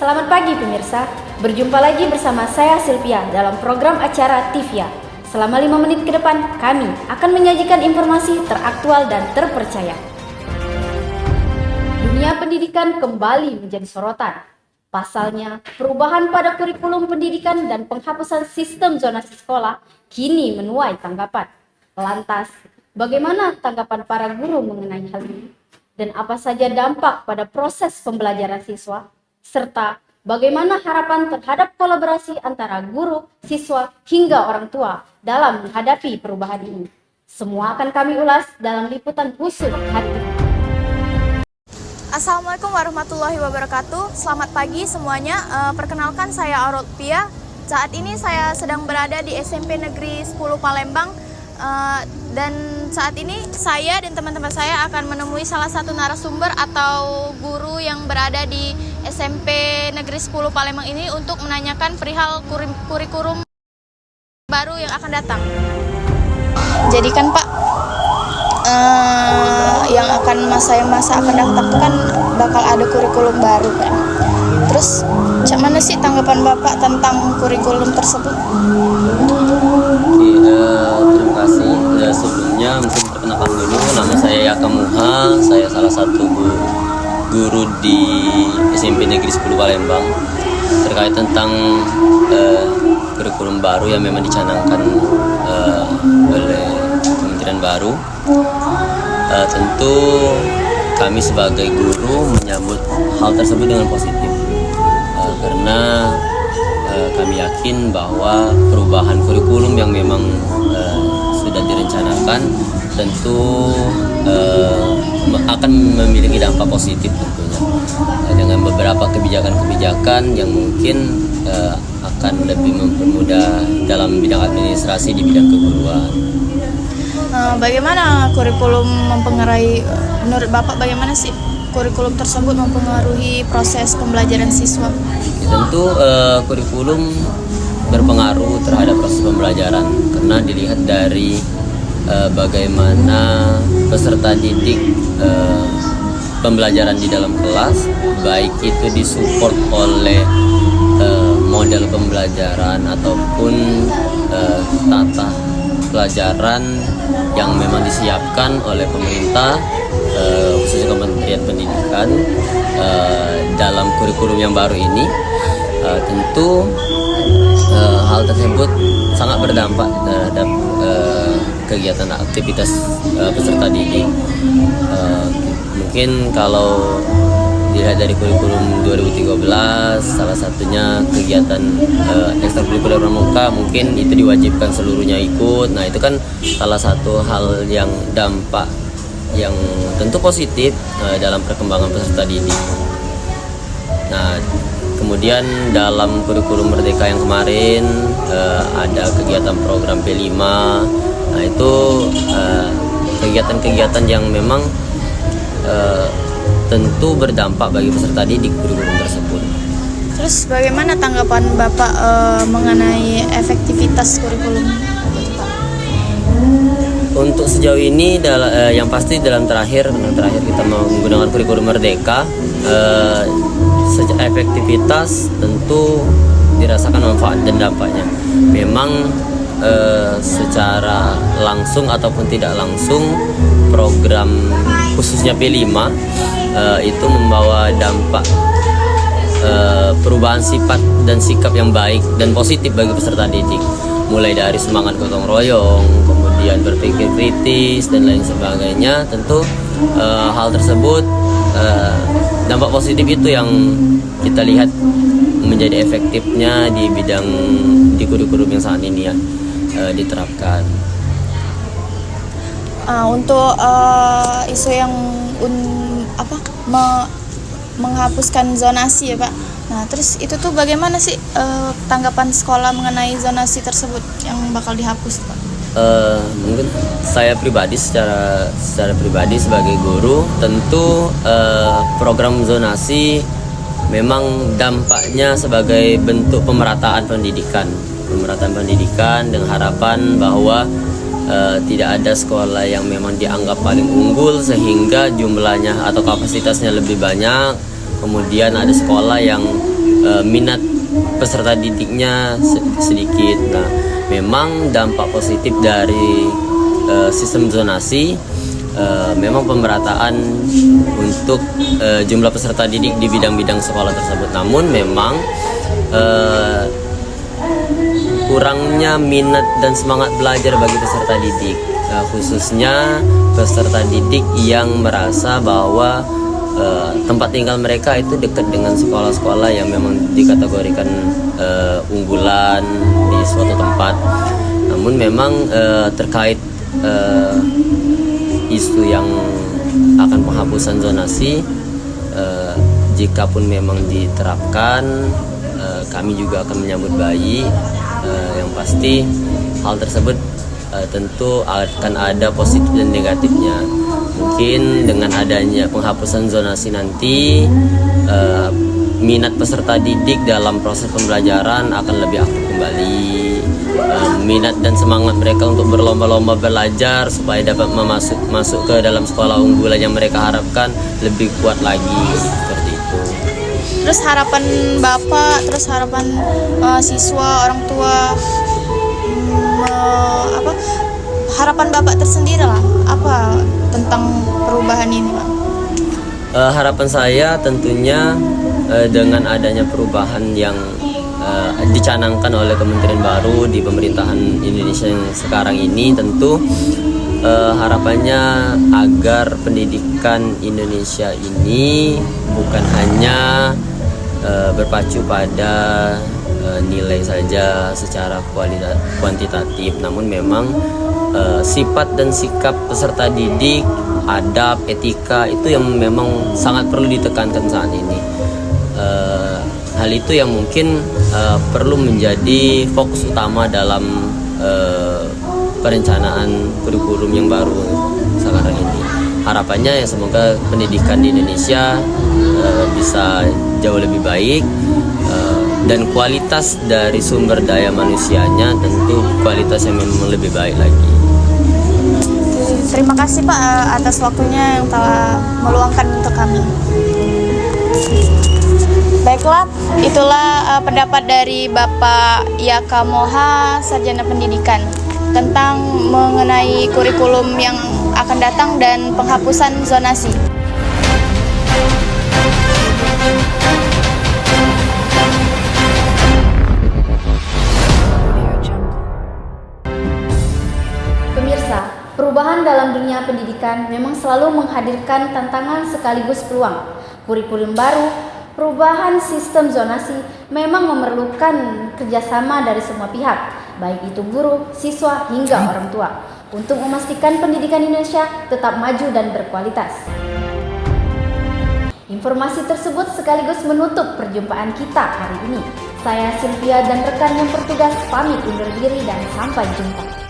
Selamat pagi pemirsa, berjumpa lagi bersama saya Sylvia dalam program acara Tivia. Selama 5 menit ke depan, kami akan menyajikan informasi teraktual dan terpercaya. Dunia pendidikan kembali menjadi sorotan. Pasalnya, perubahan pada kurikulum pendidikan dan penghapusan sistem zonasi sekolah kini menuai tanggapan. Lantas, bagaimana tanggapan para guru mengenai hal ini? Dan apa saja dampak pada proses pembelajaran siswa? Serta bagaimana harapan terhadap kolaborasi antara guru, siswa, hingga orang tua dalam menghadapi perubahan ini. Semua akan kami ulas dalam liputan khusus hari ini. Assalamualaikum warahmatullahi wabarakatuh. Selamat pagi semuanya. Perkenalkan saya Aurel Pia. Saat ini saya sedang berada di SMP Negeri 10 Palembang. Dan saat ini saya dan teman-teman saya akan menemui salah satu narasumber atau guru yang berada di SMP Negeri 10 Palembang ini untuk menanyakan perihal kurikulum baru yang akan datang. Jadi kan Pak, yang akan masa akan datang itu kan bakal ada kurikulum baru kan. Terus mana sih tanggapan Bapak tentang kurikulum tersebut? Terima kasih. Sebelumnya mungkin perkenalkan dulu, nama saya Yaka Muha. Saya salah satu guru di SMP Negeri 10 Palembang. Terkait tentang kurikulum baru yang memang dicanangkan oleh Kementerian Baru, tentu kami sebagai guru menyambut hal tersebut dengan positif, karena kami yakin bahwa perubahan kurikulum yang memang sudah direncanakan tentu akan memiliki dampak positif tentunya, dengan beberapa kebijakan-kebijakan yang mungkin akan lebih mempermudah dalam bidang administrasi di bidang keguruan. Bagaimana kurikulum mempengaruhi, menurut Bapak bagaimana sih kurikulum tersebut mempengaruhi proses pembelajaran siswa? Tentu kurikulum berpengaruh terhadap proses pembelajaran karena dilihat dari bagaimana peserta didik pembelajaran di dalam kelas, baik itu disupport oleh model pembelajaran ataupun tata pelajaran yang memang disiapkan oleh pemerintah, khususnya Kementerian Pendidikan dalam kurikulum yang baru ini. Tentu hal tersebut sangat berdampak terhadap kegiatan aktivitas peserta didik. Mungkin kalau dilihat dari kurikulum 2013, salah satunya kegiatan ekstrakurikuler pramuka, mungkin itu diwajibkan seluruhnya ikut. Nah, itu kan salah satu hal yang dampak yang tentu positif dalam perkembangan peserta didik. Nah, kemudian dalam kurikulum Merdeka yang kemarin ada kegiatan program P5. Nah, itu kegiatan-kegiatan yang memang tentu berdampak bagi peserta didik kurikulum tersebut. Terus bagaimana tanggapan Bapak mengenai efektivitas kurikulum? Untuk sejauh ini yang pasti dalam terakhir kita menggunakan kurikulum Merdeka, efektivitas tentu dirasakan manfaat dan dampaknya. Memang secara langsung ataupun tidak langsung program khususnya P5 itu membawa dampak perubahan sifat dan sikap yang baik dan positif bagi peserta didik, mulai dari semangat gotong royong, kemudian berpikir kritis dan lain sebagainya. Tentu hal tersebut, dampak positif itu yang kita lihat menjadi efektifnya di bidang di kurikulum yang saat ini ya diterapkan. Untuk isu yang menghapuskan zonasi ya Pak. Nah, terus itu tuh bagaimana sih tanggapan sekolah mengenai zonasi tersebut yang bakal dihapus Pak? Mungkin saya pribadi secara pribadi sebagai guru, tentu program zonasi memang dampaknya sebagai bentuk pemerataan pendidikan dengan harapan bahwa tidak ada sekolah yang memang dianggap paling unggul sehingga jumlahnya atau kapasitasnya lebih banyak, kemudian ada sekolah yang minat peserta didiknya sedikit. Nah, memang dampak positif dari sistem zonasi, memang pemerataan untuk jumlah peserta didik di bidang-bidang sekolah tersebut. Namun memang kurangnya minat dan semangat belajar bagi peserta didik, khususnya peserta didik yang merasa bahwa tempat tinggal mereka itu dekat dengan sekolah-sekolah yang memang dikategorikan unggulan di suatu tempat. Namun memang terkait isu yang akan penghapusan zonasi, jika pun memang diterapkan, kami juga akan menyambut baik. Yang pasti hal tersebut tentu akan ada positif dan negatifnya. Mungkin dengan adanya penghapusan zonasi nanti, minat peserta didik dalam proses pembelajaran akan lebih aktif kembali. Minat dan semangat mereka untuk berlomba-lomba belajar supaya dapat masuk ke dalam sekolah unggulan yang mereka harapkan lebih kuat lagi, seperti itu. Terus harapan Bapak, terus harapan siswa, orang tua, harapan Bapak tersendiri lah, apa tentang perubahan ini, Pak? Harapan saya tentunya dengan adanya perubahan yang dicanangkan oleh kementerian baru di pemerintahan Indonesia yang sekarang ini, tentu harapannya agar pendidikan Indonesia ini bukan hanya berpacu pada nilai saja secara kuantitatif, namun memang sifat dan sikap peserta didik, adab, etika itu yang memang sangat perlu ditekankan saat ini. Hal itu yang mungkin perlu menjadi fokus utama dalam perencanaan kurikulum yang baru sekarang ini. Harapannya ya semoga pendidikan di Indonesia bisa jauh lebih baik, dan kualitas dari sumber daya manusianya tentu kualitas yang memang lebih baik lagi. Terima kasih Pak atas waktunya yang telah meluangkan untuk kami. Baiklah, itulah pendapat dari Bapak Yaka Moha, Sarjana Pendidikan, tentang mengenai kurikulum yang akan datang dan penghapusan zonasi. Pemirsa, perubahan dalam dunia pendidikan memang selalu menghadirkan tantangan sekaligus peluang. Kurikulum baru, perubahan sistem zonasi memang memerlukan kerjasama dari semua pihak, baik itu guru, siswa, hingga orang tua, untuk memastikan pendidikan Indonesia tetap maju dan berkualitas. Informasi tersebut sekaligus menutup perjumpaan kita hari ini. Saya Sylvia dan rekan yang bertugas pamit undur diri dan sampai jumpa.